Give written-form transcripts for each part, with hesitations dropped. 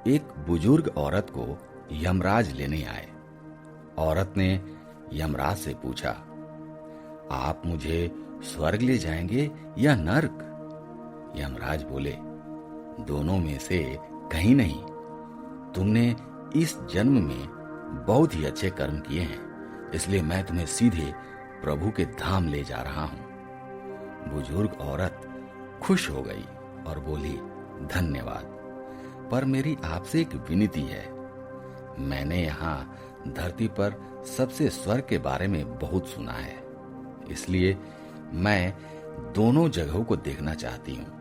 एक बुजुर्ग औरत को यमराज लेने आए। औरत ने यमराज से पूछा, आप मुझे स्वर्ग ले जाएंगे या नर्क? यमराज बोले, दोनों में से कहीं नहीं। तुमने इस जन्म में बहुत ही अच्छे कर्म किए हैं, इसलिए मैं तुम्हें सीधे प्रभु के धाम ले जा रहा हूं। बुजुर्ग औरत खुश हो गई और बोली, धन्यवाद, पर मेरी आपसे एक विनती है। मैंने यहाँ धरती पर सबसे स्वर्ग के बारे में बहुत सुना है, इसलिए मैं दोनों जगहों को देखना चाहती हूँ।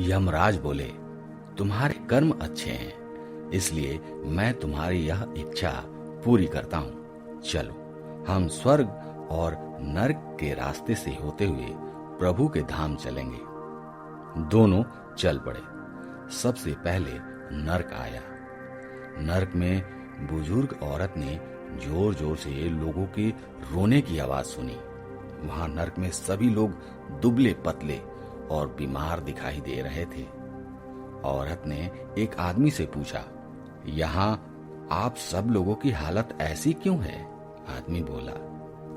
यमराज बोले, तुम्हारे कर्म अच्छे हैं, इसलिए मैं तुम्हारी यह इच्छा पूरी करता हूँ। चलो, हम स्वर्ग और नर्क के रास्ते से होते हुए प्रभु के धाम चलेंगे। दोनों चल पड़े। सबसे पहले नर्क आया। नर्क में बुजुर्ग औरत ने जोर जोर से लोगों के रोने की आवाज सुनी। वहां नर्क में सभी लोग दुबले पतले और बीमार दिखाई दे रहे थे। औरत ने एक आदमी से पूछा, यहाँ आप सब लोगों की हालत ऐसी क्यों है? आदमी बोला,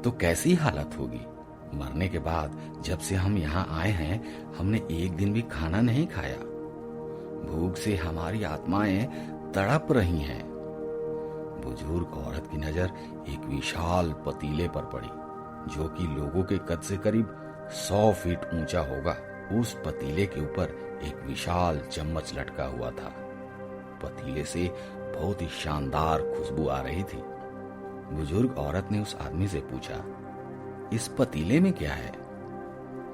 तो कैसी हालत होगी? मरने के बाद जब से हम यहाँ आए हैं, हमने एक दिन भी खाना नहीं खाया। भूख से हमारी आत्माएं तड़प रही हैं। बुजुर्ग औरत की नजर एक विशाल पतीले पर पड़ी, जो कि लोगों के कद से करीब 100 फीट ऊंचा होगा। उस पतीले के ऊपर एक विशाल चम्मच लटका हुआ था। पतीले से बहुत ही शानदार खुशबू आ रही थी। बुजुर्ग औरत ने उस आदमी से पूछा, इस पतीले में क्या है?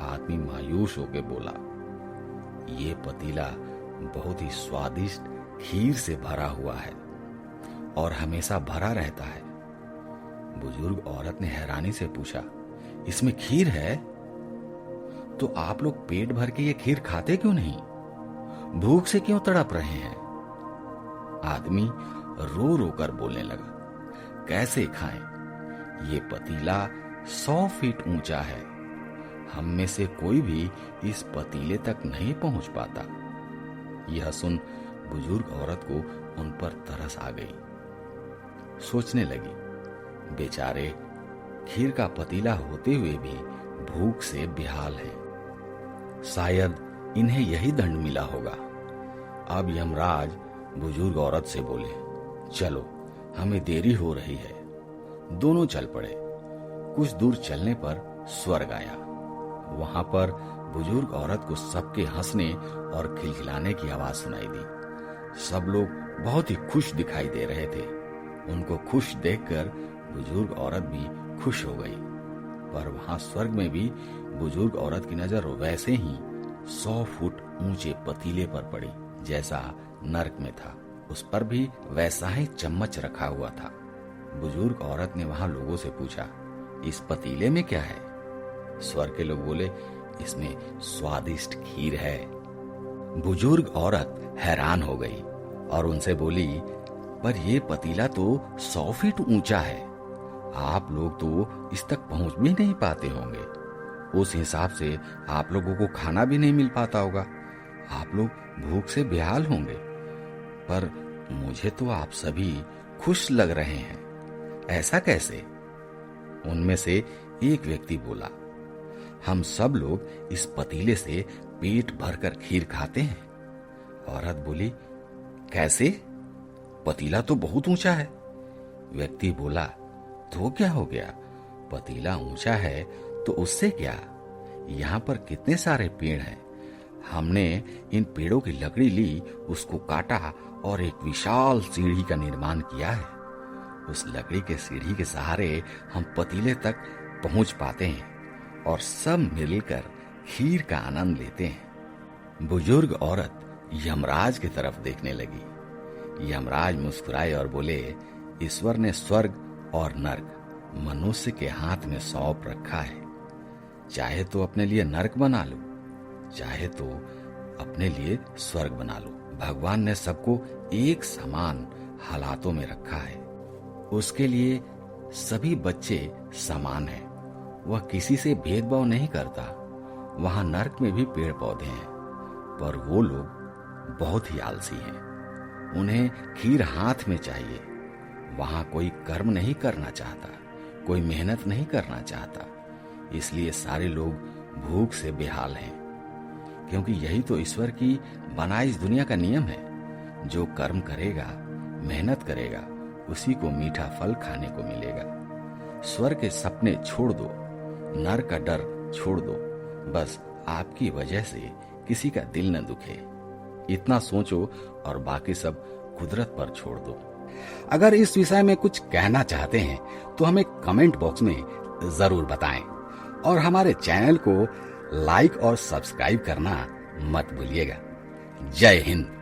आदमी मायूस होकर बोला, ये पतीला बहुत ही स्वादिष्ट खीर से भरा हुआ है और हमेशा भरा रहता है। बुजुर्ग औरत ने हैरानी से पूछा, इसमें खीर है? तो आप लोग पेट भर के ये खीर खाते क्यों नहीं? भूख से क्यों तड़प रहे हैं? आदमी रो रो कर बोलने लगा, कैसे खाएं? ये पतीला 100 फीट ऊंचा है। हम में से कोई भी इस पतीले तक नहीं पहुंच पाता। यह सुन बुजुर्ग औरत को उन पर तरस आ गई। सोचने लगी, बेचारे खीर का पतीला होते हुए भी भूख से बेहाल हैं। शायद इन्हें यही दंड मिला होगा। अब यमराज बुजुर्ग औरत से बोले, चलो, हमें देरी हो रही है। दोनों चल पड़े। कुछ दूर चलने पर स्वर्ग आया। वहां पर बुजुर्ग औरत को सबके हंसने और खिलखिलाने की आवाज सुनाई दी। सब लोग बहुत ही खुश दिखाई दे रहे थे। उनको खुश देखकर बुजुर्ग औरत भी खुश हो गई। पर वहां स्वर्ग में भी बुजुर्ग औरत की नजर वैसे ही 100 फुट ऊंचे पतीले पर पड़ी जैसा नर्क में था। उस पर भी वैसा ही चम्मच रखा हुआ था। बुजुर्ग औरत ने वहां लोगों से पूछा, इस पतीले में क्या है? स्वर्ग के लोग बोले, इसमें स्वादिष्ट खीर है। बुजुर्ग औरत हैरान हो गई और उनसे बोली, पर यह पतीला तो 100 फीट ऊंचा है। आप लोग तो इस तक पहुंच भी नहीं पाते होंगे। उस हिसाब से आप लोगों को खाना भी नहीं मिल पाता होगा। आप लोग भूख से बेहाल होंगे। पर मुझे तो आप सभी खुश लग रहे हैं, ऐसा कैसे? उनमें से एक व्यक्ति बोला, हम सब लोग इस पतीले से पेट भरकर खीर खाते हैं। औरत बोली, कैसे? पतीला तो बहुत ऊंचा है। व्यक्ति बोला, तो क्या हो गया? पतीला ऊंचा है तो उससे क्या? यहाँ पर कितने सारे पेड़ हैं। हमने इन पेड़ों की लकड़ी ली, उसको काटा और एक विशाल सीढ़ी का निर्माण किया है। उस लकड़ी के सीढ़ी के सहारे हम पतीले तक पहुंच पाते हैं और सब मिलकर खीर का आनंद लेते हैं। बुजुर्ग औरत यमराज की तरफ देखने लगी। यमराज मुस्कुराए और बोले, ईश्वर ने स्वर्ग और नर्क मनुष्य के हाथ में सौंप रखा है। चाहे तो अपने लिए नर्क बना लो, चाहे तो अपने लिए स्वर्ग बना लो। भगवान ने सबको एक समान हालातों में रखा है। उसके लिए सभी बच्चे समान हैं। वह किसी से भेदभाव नहीं करता। वहां नर्क में भी पेड़ पौधे हैं, पर वो लोग बहुत ही आलसी हैं। उन्हें खीर हाथ में चाहिए। वहां कोई कर्म नहीं करना चाहता, कोई मेहनत नहीं करना चाहता, इसलिए सारे लोग भूख से बेहाल हैं। क्योंकि यही तो ईश्वर की बनाई इस दुनिया का नियम है। जो कर्म करेगा, मेहनत करेगा, उसी को मीठा फल खाने को मिलेगा। स्वर्ग के सपने छोड़ दो, नर का डर छोड़ दो, बस आपकी वजह से किसी का दिल न दुखे। इतना सोचो और बाकी सब कुदरत पर छोड़ दो। अगर इस विषय में कुछ कहना चाहते हैं तो हमें कमेंट बॉक्स में जरूर बताएं और हमारे चैनल को लाइक और सब्सक्राइब करना मत भूलिएगा। जय हिंद।